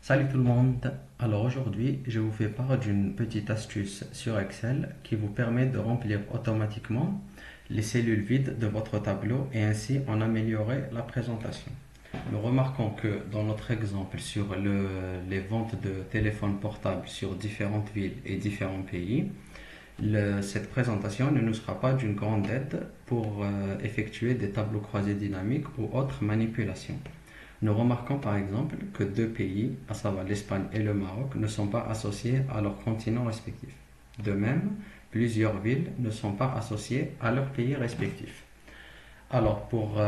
Salut tout le monde. Alors aujourd'hui, je vous fais part d'une petite astuce sur Excel qui vous permet de remplir automatiquement les cellules vides de votre tableau et ainsi en améliorer la présentation. Nous remarquons que dans notre exemple sur les ventes de téléphones portables sur différentes villes et différents pays, cette présentation ne nous sera pas d'une grande aide pour effectuer des tableaux croisés dynamiques ou autres manipulations. Nous remarquons par exemple que deux pays, à savoir l'Espagne et le Maroc, ne sont pas associés à leurs continents respectifs. De même, plusieurs villes ne sont pas associées à leurs pays respectifs. Alors, pour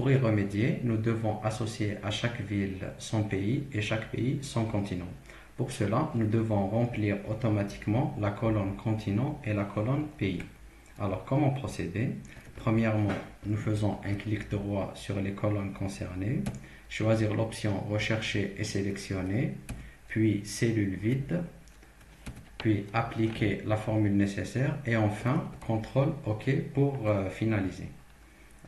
y remédier, nous devons associer à chaque ville son pays et chaque pays son continent. Pour cela, nous devons remplir automatiquement la colonne continent et la colonne pays. Alors, comment procéder? Premièrement, nous faisons un clic droit sur les colonnes concernées, choisir l'option Rechercher et sélectionner, puis Cellule vide, puis appliquer la formule nécessaire et enfin CTRL OK pour finaliser.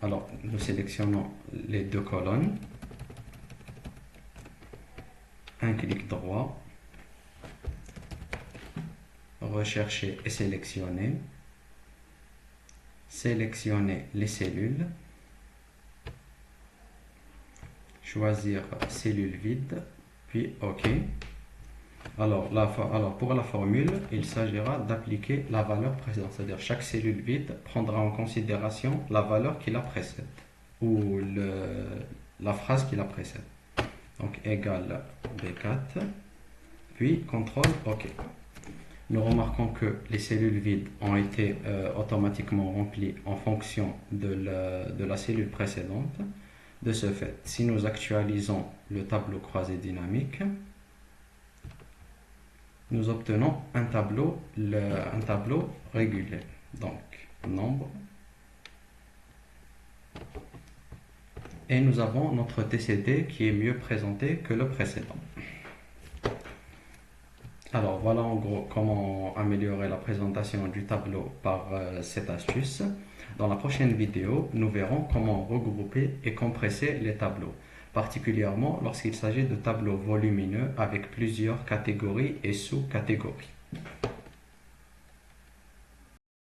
Alors, nous sélectionnons les deux colonnes, un clic droit, rechercher et sélectionner, sélectionner les cellules, choisir cellule vide, puis OK. Alors pour la formule, il s'agira d'appliquer la valeur précédente, c'est-à-dire chaque cellule vide prendra en considération la valeur qui la précède ou la phrase qui la précède. Donc égal B4, puis CTRL OK. Nous remarquons que les cellules vides ont été automatiquement remplies en fonction de la cellule précédente. De ce fait, si nous actualisons le tableau croisé dynamique, nous obtenons un tableau régulier. Donc, nombre. Et nous avons notre TCD qui est mieux présenté que le précédent. Alors voilà en gros comment améliorer la présentation du tableau par cette astuce. Dans la prochaine vidéo, nous verrons comment regrouper et compresser les tableaux, particulièrement lorsqu'il s'agit de tableaux volumineux avec plusieurs catégories et sous-catégories.